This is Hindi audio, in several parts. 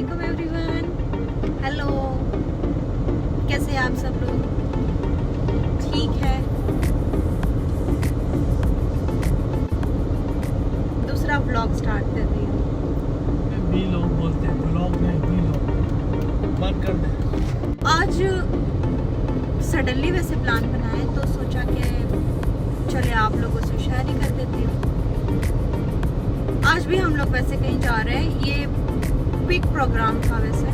अस्सलामुअलैकुम एवरीवन, हेलो, कैसे हैं आप सब लोग? ठीक है। दूसरा व्लॉग स्टार्ट कर रही हूँ। व्लॉग बोलते हैं, व्लॉग में व्लॉग बंद कर दे। आज सडनली वैसे प्लान बनाए तो सोचा कि चले आप लोगों से शेयर ही कर देती हूँ। आज भी हम लोग वैसे कहीं जा रहे हैं, ये पिक प्रोग्राम था वैसे,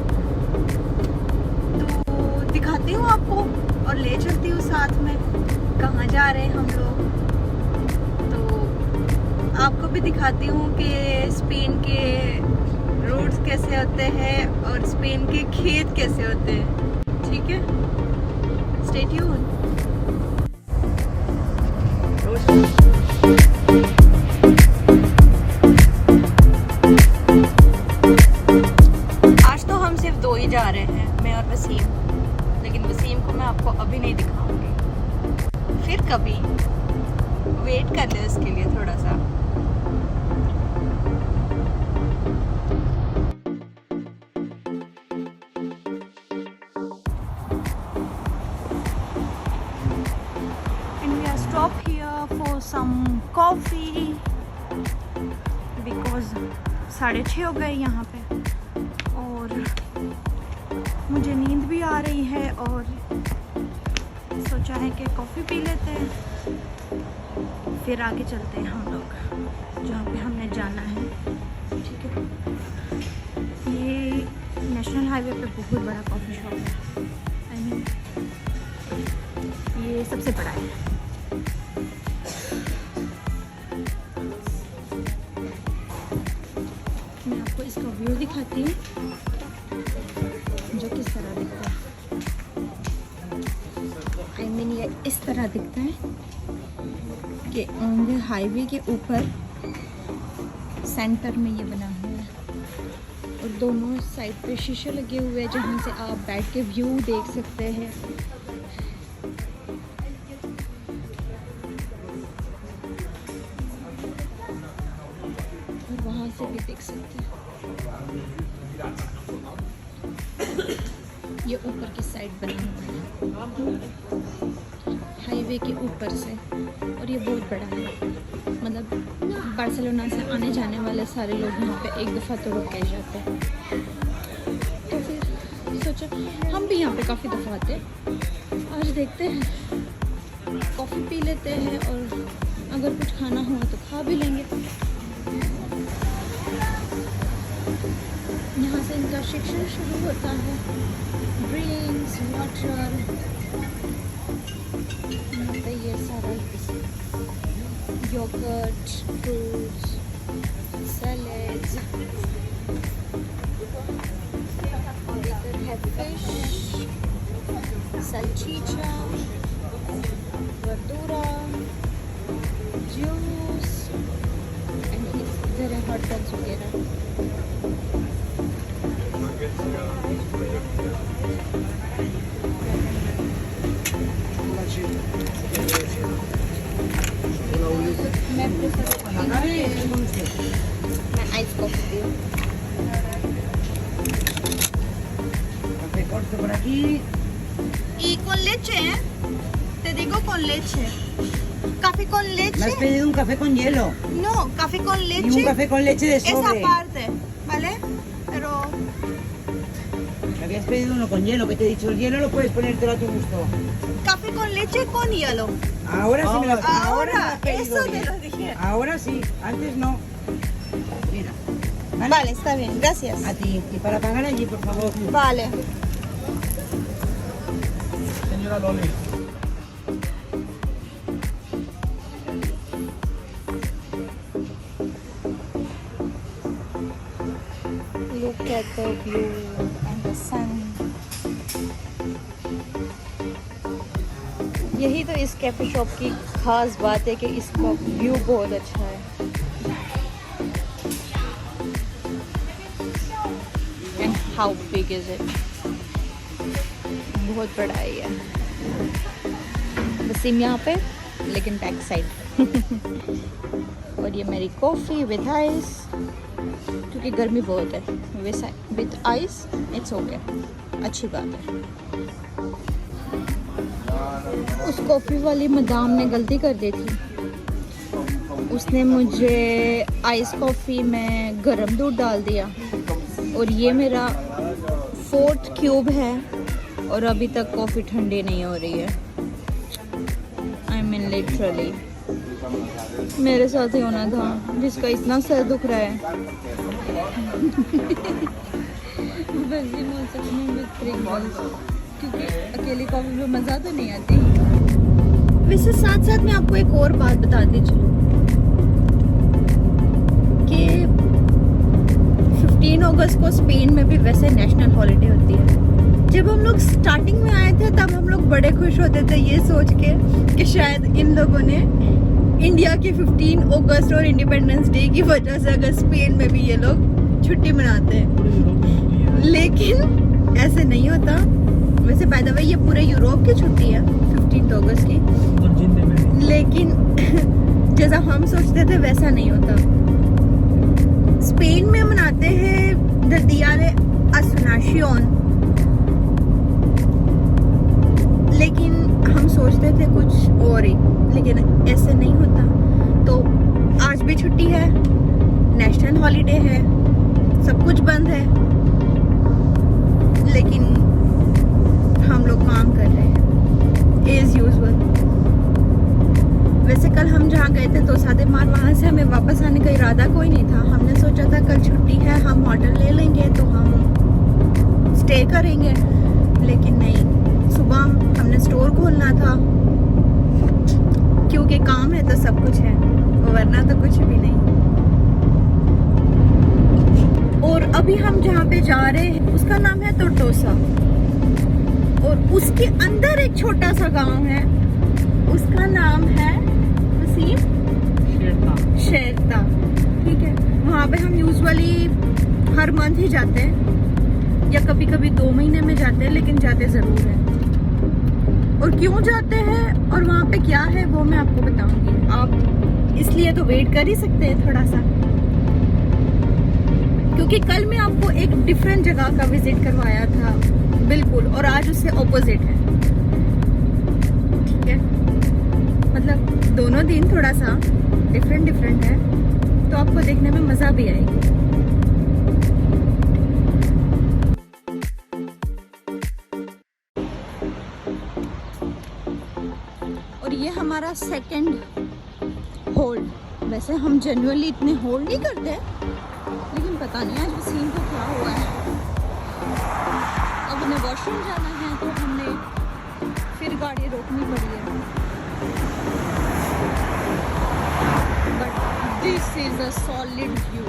तो दिखाती हूँ आपको और ले चलती हूँ साथ में कहाँ जा रहे हैं हम लोग। तो आपको भी दिखाती हूँ कि स्पेन के रोड्स कैसे होते हैं और स्पेन के खेत कैसे होते हैं। ठीक है, स्टे ट्यून। आज तो हम सिर्फ दो ही जा रहे हैं, मैं और वसीम, लेकिन वसीम को मैं आपको अभी नहीं दिखाऊंगी, फिर कभी वेट कर ले उसके लिए थोड़ा सा। And we are stopped here for some coffee because 6:30 हो गए यहाँ पे और मुझे नींद भी आ रही है और सोचा है कि कॉफ़ी पी लेते हैं, फिर आगे चलते हैं हम लोग जहाँ पे हमने जाना है। ठीक है, ये नेशनल हाईवे पे बहुत बड़ा कॉफ़ी शॉप है, आई मीन ये सबसे बड़ा है। मैं आपको इसका व्यू दिखाती हूँ जो किस तरह दिखता है। आई मीन ये इस तरह दिखता है कि ऑन द हाईवे के ऊपर सेंटर में ये बना हुआ है और दोनों साइड पे शीशे लगे हुए हैं जहाँ से आप बैठ के व्यू देख सकते हैं। और वहाँ से भी देख सकते हैं, ये ऊपर की साइड बना हुआ है हाईवे के ऊपर से और ये बहुत बड़ा है। मतलब बार्सिलोना से आने जाने वाले सारे लोग यहाँ पे एक दफ़ा तो रुक के जाते हैं, तो फिर सोचा हम भी यहाँ पे काफ़ी दफ़ा आते हैं। आज देखते हैं, कॉफ़ी पी लेते हैं और अगर कुछ खाना हुआ तो खा भी लेंगे। यहाँ से इनका शिक्षण शुरू होता है, ड्रिंक्स, वाटर, यहाँ पे ये सारा योगर्ट, फ्रूट्स, सैलेड्स, इधर है fish, salchicha, verdura, juice, and इधर है हॉट डॉग्स वगैरह। मैं ice coffee por aquí. y con leche, ¿eh? Te digo con leche. Café con leche. Me has pedido un café con hielo No, café con y leche. un café con leche de Esa sobre. parte, ¿vale? Pero Me habías pedido uno con hielo, que te he dicho, el hielo lo puedes ponértelo a tu gusto. café con leche con hielo. Ahora sí me lo has Ahora, pedido eso te bien. lo dije. Ahora sí, antes no. Mira. Vale, está bien, gracias. A ti. Y para pagar allí, por favor. Vale. Señora Loli. Look at the view and the sun. यही तो इस कैफे शॉप की खास बात है कि इसका व्यू बहुत अच्छा है। And how big is it? बहुत बड़ा है ये। वसीम यहाँ पे, लेकिन बैक साइड। और और ये मेरी कॉफ़ी विद आइस, क्योंकि गर्मी बहुत है। वैसे विद आइस इट्स ओके, अच्छी बात है। उस कॉफ़ी वाली मदाम ने गलती कर दी थी, उसने मुझे आइस कॉफ़ी में गर्म दूध डाल दिया और ये मेरा 4th क्यूब है और अभी तक कॉफ़ी ठंडी नहीं हो रही है। आई मीन लिटरली मेरे साथ ही होना था, जिसका इतना सर दुख रहा है। क्योंकि अकेली कॉफ़ी में मज़ा तो नहीं आती। वैसे साथ साथ मैं आपको एक और बात बताती चलूँ कि 15 अगस्त को स्पेन में भी वैसे नेशनल हॉलिडे होती है। जब हम लोग स्टार्टिंग में आए थे तब हम लोग बड़े खुश होते थे ये सोच के कि शायद इन लोगों ने इंडिया के 15 अगस्त और इंडिपेंडेंस डे की वजह से अगर स्पेन में भी ये लोग छुट्टी मनाते हैं, लेकिन ऐसे नहीं होता। वैसे बाय द वे ये पूरे यूरोप की छुट्टी है 15 अगस्त की, लेकिन जैसा हम सोचते थे वैसा नहीं होता। स्पेन में मनाते हैं द दिया दे असुनाशियोन, लेकिन हम सोचते थे कुछ और ही, लेकिन ऐसे नहीं होता। तो आज भी छुट्टी है, नेशनल हॉलिडे है, सब कुछ बंद है, लेकिन हम लोग काम कर रहे हैं एज यूजुअल। वैसे कल हम जहाँ गए थे तो सादे मार, वहाँ से हमें वापस आने का इरादा कोई नहीं था। हमने सोचा था कल छुट्टी है, हम होटल ले लेंगे तो हम स्टे करेंगे, लेकिन नहीं, सुबह हमने स्टोर खोलना था क्योंकि काम है तो सब कुछ है, वरना तो कुछ भी नहीं। और अभी हम जहाँ पे जा रहे हैं उसका नाम है टोरटोसा, और उसके अंदर एक छोटा सा गांव है, उसका नाम है शेरता। ठीक है, वहाँ पे हम यूजुअली हर मंथ ही जाते हैं या कभी कभी 2 महीने में जाते हैं, लेकिन जाते ज़रूर हैं। और क्यों जाते हैं और वहाँ पे क्या है वो मैं आपको बताऊंगी। आप इसलिए तो वेट कर ही सकते हैं थोड़ा सा, क्योंकि कल मैं आपको एक डिफरेंट जगह का विजिट करवाया था बिल्कुल, और आज उससे ऑपोजिट है। ठीक है, मतलब दोनों दिन थोड़ा सा डिफरेंट है, तो आपको देखने में मज़ा भी आएगी। और ये हमारा सेकंड होल्ड। वैसे हम जनरली इतने होल्ड नहीं करते, लेकिन पता नहीं आज वसीम को क्या हुआ है। अब उन्हें वॉशरूम जाना है तो हमने फिर गाड़ी रोकनी पड़ी है। But this is a solid view.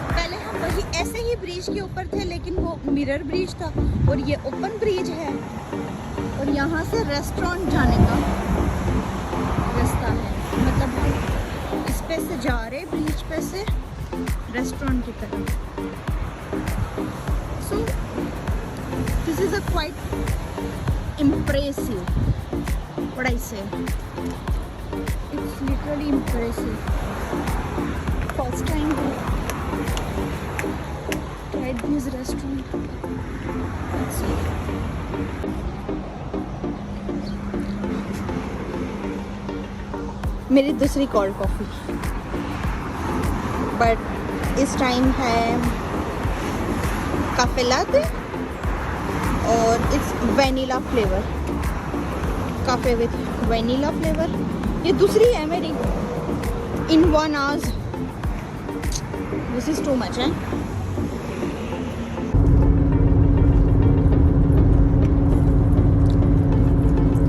पहले हम वही ऐसे ही ब्रिज के ऊपर थे, लेकिन वो मिरर ब्रिज था और ये ओपन ब्रिज है, और यहाँ से रेस्टोरेंट जाने का रास्ता है। मतलब हम इस पे से जा रहे ब्रिज पे से रेस्टोरेंट की तरफ। So this is a quite impressive, what I say, it's literally impressive. First time tried this restaurant. Let's see. मेरी दूसरी कोल्ड कॉफ़ी, बट इस टाइम है काफे लाते और it's vanilla flavour, cafe with vanilla flavour. ये दूसरी है मेरी in 1 hour। This is too much है।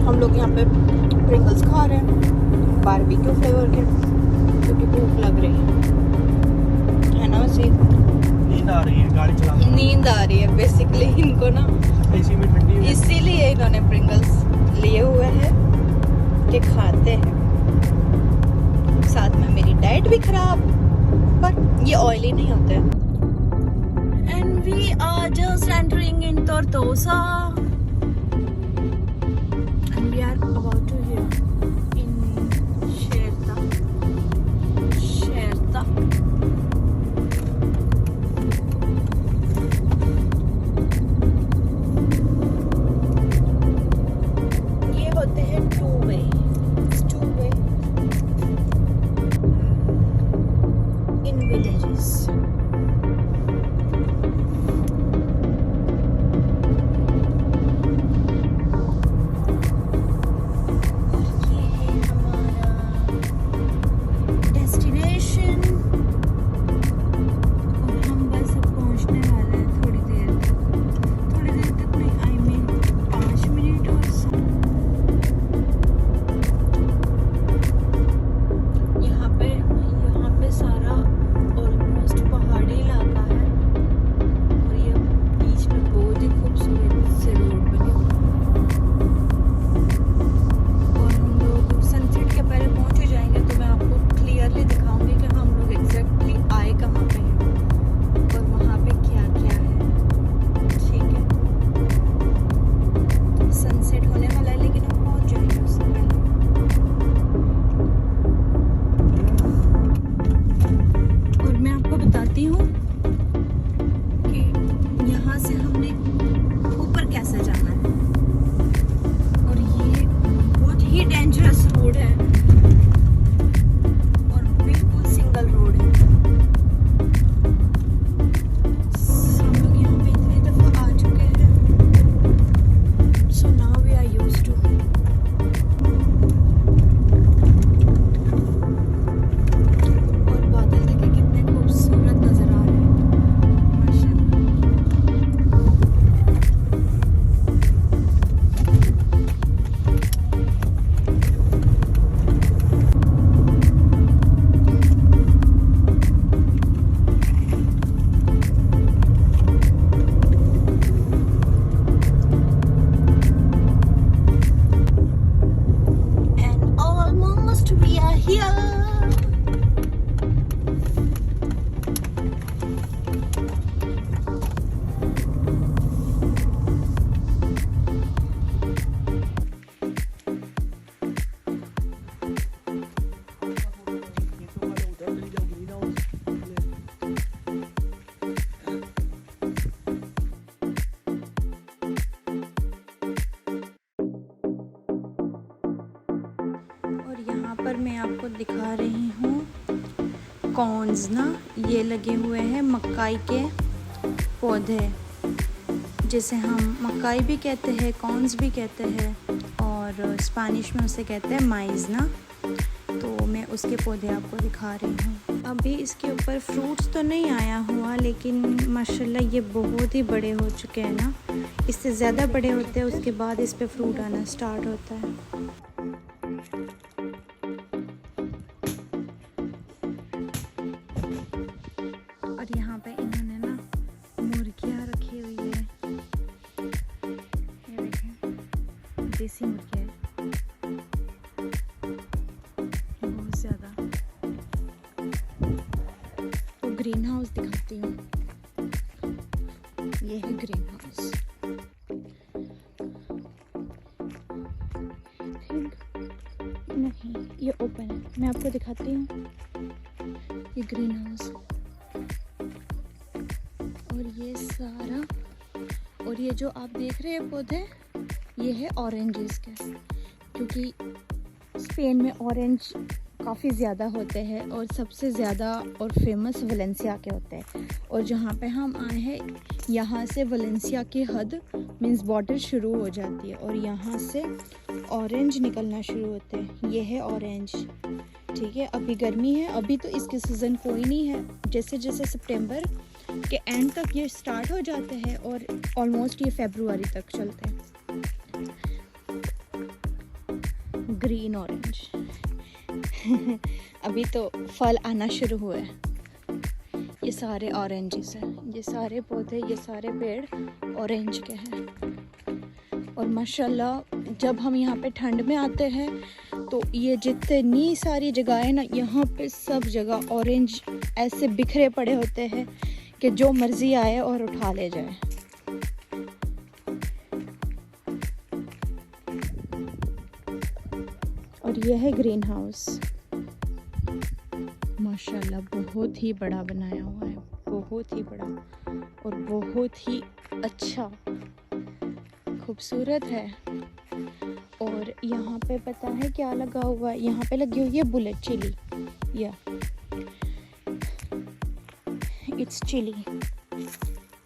हम लोग यहाँ पे प्रिंगल्स खा रहे हैं बारबेक्यू फ्लेवर के, क्योंकि भूख लग रही है ना। वैसे नींद आ रही है, गाड़ी चला नींद आ रही है बेसिकली इनको ना, एसी में ठंडी है, इसीलिए इन्होंने प्रिंगल्स लिए हुए हैं कि खाते हैं। साथ में मेरी डाइट भी खराब, पर ये ऑयली नहीं होते। And we are just entering in Tortosa. We are about to hear in here. और यहाँ पर मैं आपको दिखा रही हूँ कॉर्न्स ना, ये लगे हुए हैं मकाई के पौधे, जिसे हम मकाई भी कहते हैं, कॉर्न्स भी कहते हैं, और स्पेनिश में उसे कहते हैं माइज़ ना। तो मैं उसके पौधे आपको दिखा रही हूँ। अभी इसके ऊपर फ्रूट्स तो नहीं आया हुआ, लेकिन माशाल्लाह ये बहुत ही बड़े हो चुके हैं ना। इससे ज़्यादा बड़े होते हैं उसके बाद इस पे फ्रूट आना स्टार्ट होता है। और यहाँ पे इन्होंने ना मुर्गियाँ रखी हुई है, ये देखें, देसी मुर्गियाँ बहुत ज़्यादा। तो ग्रीन हाउस दिखाती हूँ, ये है ग्रीन हाउस। नहीं, ये ओपन है, मैं आपको दिखाती हूँ। ये ग्रीन हाउस और ये सारा, और ये जो आप देख रहे हैं पौधे, ये है ऑरेंजेस के, क्योंकि स्पेन में ऑरेंज काफ़ी ज़्यादा होते हैं और सबसे ज़्यादा और फेमस वलेंसिया के होते हैं। और जहाँ पे हम आए हैं यहाँ से वलेंसिया की हद मीन्स बॉर्डर शुरू हो जाती है और यहाँ से ऑरेंज निकलना शुरू होते हैं। ये है ऑरेंज, ठीक है। अभी गर्मी है, अभी तो इसके सीज़न कोई नहीं है। जैसे जैसे सितंबर के एंड तक ये स्टार्ट हो जाते हैं और ऑलमोस्ट ये फरवरी तक चलते हैं। ग्रीन ऑरेंज अभी तो फल आना शुरू हुए हैं। ये सारे ऑरेंजेस हैं, ये सारे पौधे, ये सारे पेड़ ऑरेंज के हैं। और माशाल्लाह जब हम यहाँ पे ठंड में आते हैं तो ये जितनी सारी जगह है ना, यहाँ पे सब जगह ऑरेंज ऐसे बिखरे पड़े होते हैं कि जो मर्ज़ी आए और उठा ले जाए। और यह है ग्रीन हाउस, माशाल्लाह बहुत ही बड़ा बनाया हुआ है, बहुत ही बड़ा और बहुत ही अच्छा खूबसूरत है। और यहाँ पे पता है क्या लगा हुआ है? यहाँ पे लगी हुई है बुलेट चिली, या इट्स चिली,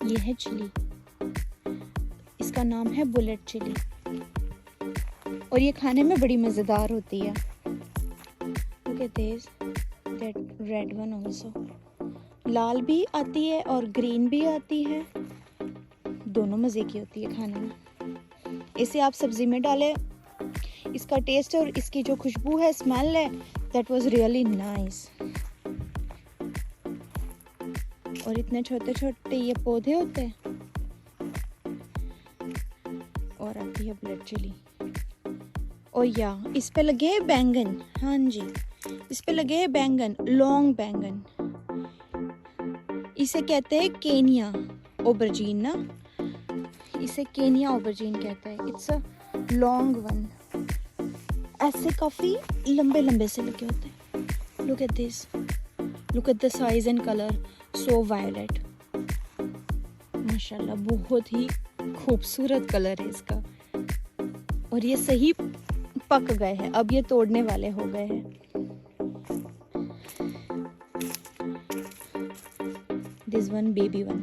ये है चिली, इसका नाम है बुलेट चिली और ये खाने में बड़ी मज़ेदार होती है। Look at this, that red one also, लाल भी आती है और ग्रीन भी आती है, दोनों मज़े की होती है खाने में। इसे आप सब्ज़ी में डालें, इसका टेस्ट और इसकी जो खुशबू है, स्मेल है, that was really nice। और इतने छोटे छोटे ये पौधे होते हैं। और आती है ब्लड चिली। और या इस पे लगे हैं बैंगन, हाँ जी, इस पे लगे हैं बैंगन, लॉन्ग बैंगन, इसे कहते हैं केनिया ओबरजीन ना, इसे केनिया ओबरजीन कहते हैं। इट्स अ लॉन्ग वन, ऐसे काफ़ी लंबे लंबे से लगे होते हैं। Look at this, look at the size and colour, so violet, माशाल्लाह बहुत ही खूबसूरत कलर है इसका। और ये सही पक गए हैं, अब ये तोड़ने वाले हो गए हैं। दिस वन बेबी वन,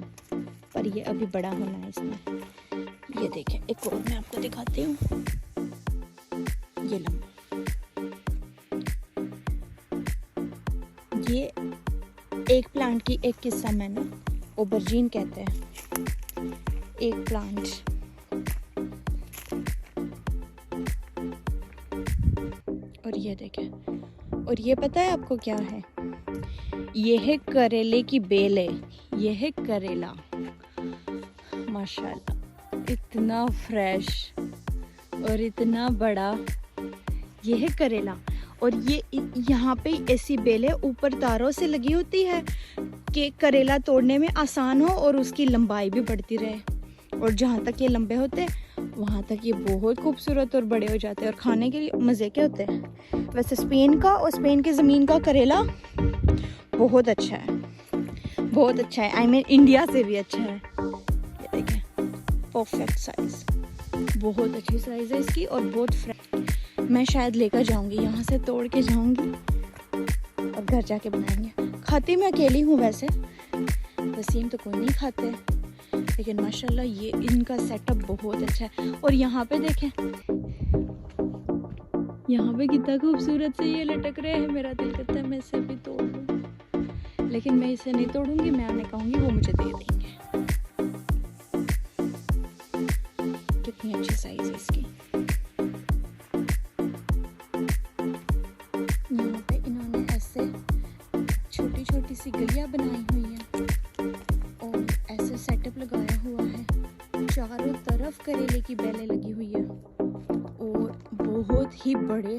पर ये अभी बड़ा होना है इसमें। ये देखें, एक और मैं आपको दिखाती हूँ, ये लंबा, ये एक प्लांट की एक किस्म है ना, ओबरजीन कहते हैं एक प्लांट। और ये देखें, और ये पता है आपको क्या है? ये है करेले की बेल है, ये है करेला, माशाल्लाह इतना फ्रेश और इतना बड़ा, ये है करेला। और ये यहाँ पे ऐसी बेलें ऊपर तारों से लगी होती है कि करेला तोड़ने में आसान हो और उसकी लंबाई भी बढ़ती रहे। और जहाँ तक ये लंबे होते हैं वहाँ तक ये बहुत खूबसूरत और बड़े हो जाते हैं और खाने के लिए मज़े के होते हैं। वैसे स्पेन का और स्पेन की ज़मीन का करेला बहुत अच्छा है, बहुत अच्छा है। आई मीन इंडिया से भी अच्छा है। ये देखें, परफेक्ट साइज़, बहुत अच्छी साइज़ है इसकी और बहुत फ्रेश। मैं शायद लेकर जाऊंगी, यहाँ से तोड़ के जाऊंगी और घर जाके बनाएंगे। खाती मैं अकेली हूँ वैसे, वसीम तो कोई नहीं खाते, लेकिन माशाल्लाह ये इनका सेटअप बहुत अच्छा है। और यहाँ पे देखें, यहाँ पे कितना खूबसूरत से ये लटक रहे हैं। मेरा दिल करता है मैं इसे भी तोड़ लूँ, लेकिन मैं इसे नहीं तोड़ूंगी, मैं उन्हें कहूँगी वो मुझे दे देंगे। कितनी अच्छी साइज है इसकी। यहाँ पे इन्होंने ऐसे छोटी छोटी सी गलियां बनाई हुई हैं और ऐसे सेटअप लगाया हुआ है। चारों तरफ करेले की बेलें लगी हुई है और बहुत ही बड़े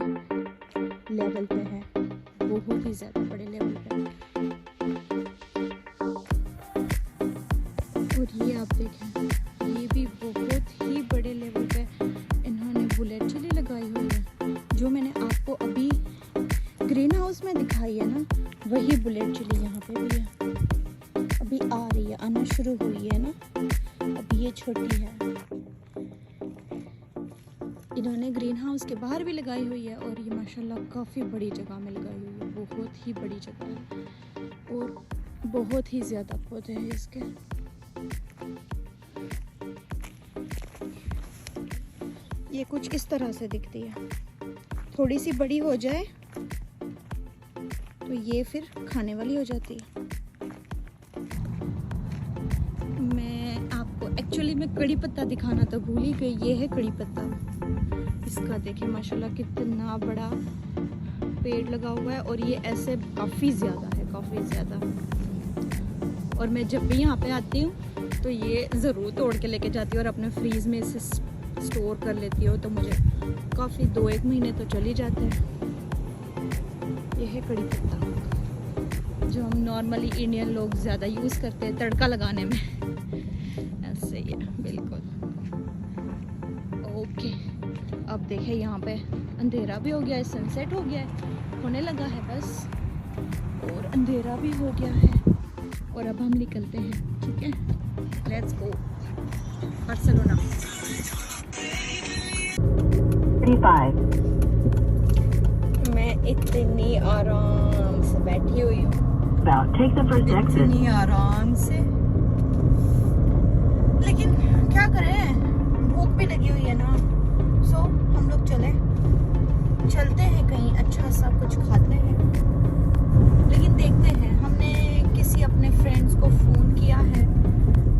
लेवल पे है, बहुत ही ज़्यादा बड़े लेवल पे। और ये आप देखें, ये भी बहुत ही बड़े लेवल पे इन्होंने बुलेट चिली लगाई हुई है। जो मैंने आपको अभी ग्रीन हाउस में दिखाई है ना, वही बुलेट चिली यहाँ पे भी है। अभी आ रही है, आना शुरू हुई है ना, अभी ये छोटी है। इन्होंने ग्रीन हाउस के बाहर भी लगाई हुई है और ये माशाल्लाह काफ़ी बड़ी जगह में लगाई हुई है, बहुत ही बड़ी जगह है और बहुत ही ज़्यादा पौधे हैं इसके। ये कुछ इस तरह से दिखती है। थोड़ी सी बड़ी हो जाए तो ये फिर खाने वाली हो जाती है। मैं आपको एक्चुअली में कड़ी पत्ता दिखाना तो भूल ही गई। ये है कड़ी पत्ता, इसका देखिए माशाल्लाह कितना बड़ा पेड़ लगा हुआ है और ये ऐसे काफ़ी ज़्यादा है, काफ़ी ज़्यादा। और मैं जब भी यहाँ पे आती हूँ तो ये ज़रूर तोड़ के लेके जाती हूँ और अपने फ्रीज़ में इसे स्टोर कर लेती हूँ, तो मुझे काफ़ी 2-1 महीने तो चल ही जाते हैं। ये है कड़ी पत्ता जो हम नॉर्मली इंडियन लोग ज़्यादा यूज़ करते हैं तड़का लगाने में। ऐसे ही है बिल्कुल। ओके, अब देखें यहाँ पे अंधेरा भी हो गया है, सनसेट हो गया है, होने लगा है बस, और अंधेरा भी हो गया है और अब हम निकलते हैं। ठीक है, लेट्स गो बार्सिलोना। 35. मैं इतनी आराम से बैठी हुई हूँ, About take the first exit. इतनी आराम से, लेकिन क्या करें, भूख भी लगी हुई है ना। सो हम लोग चलते हैं कहीं अच्छा सा कुछ खाते हैं, लेकिन देखते हैं। हमने किसी अपने फ्रेंड्स को फ़ोन किया है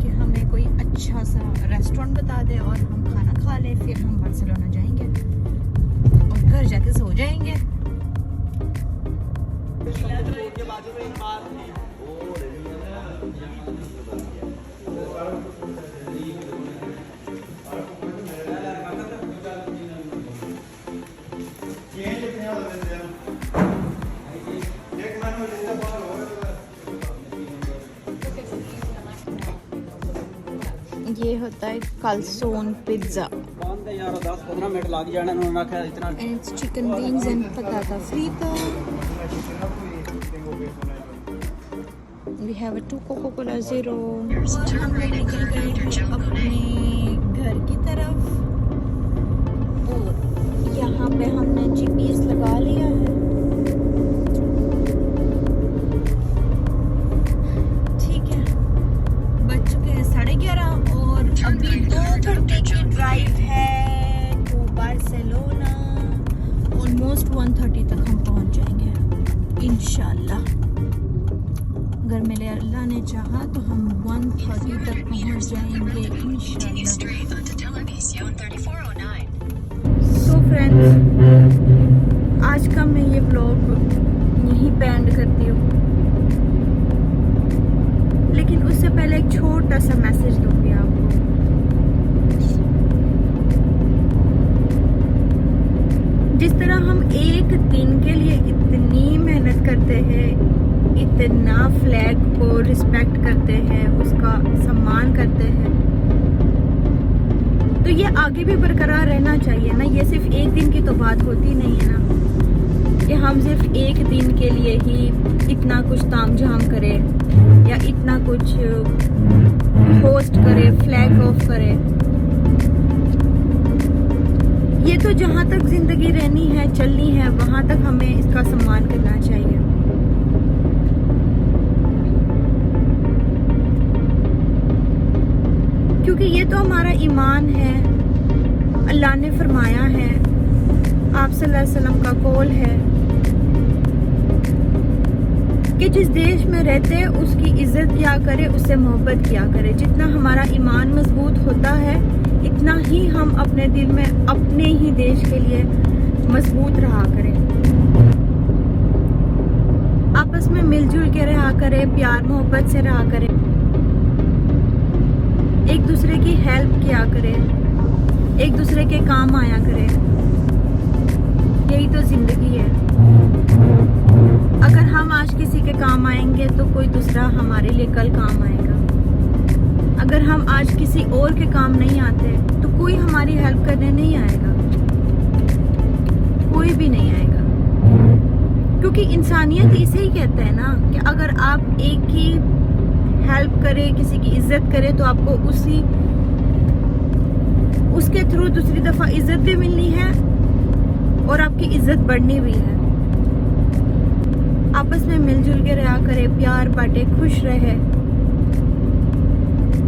कि हमें कोई अच्छा सा रेस्टोरेंट बता दे और हम खाना खा लें, फिर हम बार्सिलोना जाएंगे और घर जाके सो जाएंगे। ये होता है कालसोन पिज्ज़ा। 10-15 मिनट लग जाने उन्होंने आख्या इतना। And it's chicken wings and patata frita. We have a 2 Coca-Cola Zero. और हम लोग निकल गए हैं अपने घर की तरफ और यहाँ पे हमने GPS लगा लिया है। ठीक है, बज चुके हैं 11:30 और अभी 2 घंटे की ड्राइव है टू बार्सिलोना। ऑलमोस्ट 1:30 तक हम पहुंच जाएंगे इंशाल्लाह। अगर मेरे अल्लाह ने चाहा तो हम 1:30 तक पहुंच जाएंगे इंशाल्लाह। सो फ्रेंड्स, आज का मैं ये व्लॉग यहीं पे एंड करती हूँ, लेकिन उससे पहले एक छोटा सा मैसेज दूंगी आपको। जिस तरह हम एक दिन के लिए इतनी मेहनत करते हैं, इतना फ्लैग को रिस्पेक्ट करते हैं, उसका सम्मान करते हैं, तो ये आगे भी बरकरार रहना चाहिए ना। ये सिर्फ एक दिन की तो बात होती नहीं है ना कि हम सिर्फ एक दिन के लिए ही इतना कुछ तामझाम करें या इतना कुछ होस्ट करें, फ्लैग ऑफ करें। ये तो जहाँ तक जिंदगी रहनी है, चलनी है, वहां तक हमें इसका सम्मान करना चाहिए। क्योंकि ये तो हमारा ईमान है। अल्लाह ने फरमाया है, आप सल्लल्लाहु अलैहि वसल्लम का कौल है कि जिस देश में रहते हैं उसकी इज्जत किया करे, उससे मोहब्बत किया करे। जितना हमारा ईमान मजबूत होता है, इतना ही हम अपने दिल में अपने ही देश के लिए मजबूत रहा करें। आपस में मिलजुल के रहा करें, प्यार मोहब्बत से रहा करें, एक दूसरे की हेल्प किया करें, एक दूसरे के काम आया करें। यही तो जिंदगी है। अगर हम आज किसी के काम आएंगे तो कोई दूसरा हमारे लिए कल काम आएगा। अगर हम आज किसी और के काम नहीं आते तो कोई हमारी हेल्प करने नहीं आएगा, कोई भी नहीं आएगा। क्योंकि इंसानियत इसे ही कहते हैं ना कि अगर आप एक की हेल्प करें, किसी की इज्जत करें, तो आपको उसके थ्रू दूसरी दफा इज्जत भी मिलनी है और आपकी इज्जत बढ़नी भी है। आपस में मिलजुल के रहा करे, प्यार बांटे, खुश रहे।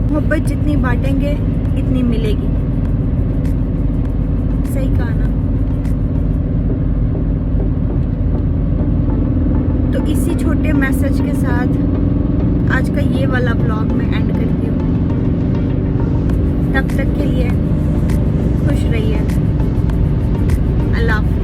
मोहब्बत जितनी बांटेंगे इतनी मिलेगी। सही कहा ना? तो इसी छोटे मैसेज के साथ आज का ये वाला ब्लॉग मैं एंड करती हूँ। तब तक के लिए खुश रहिए। अल्लाह हाफ़िज़।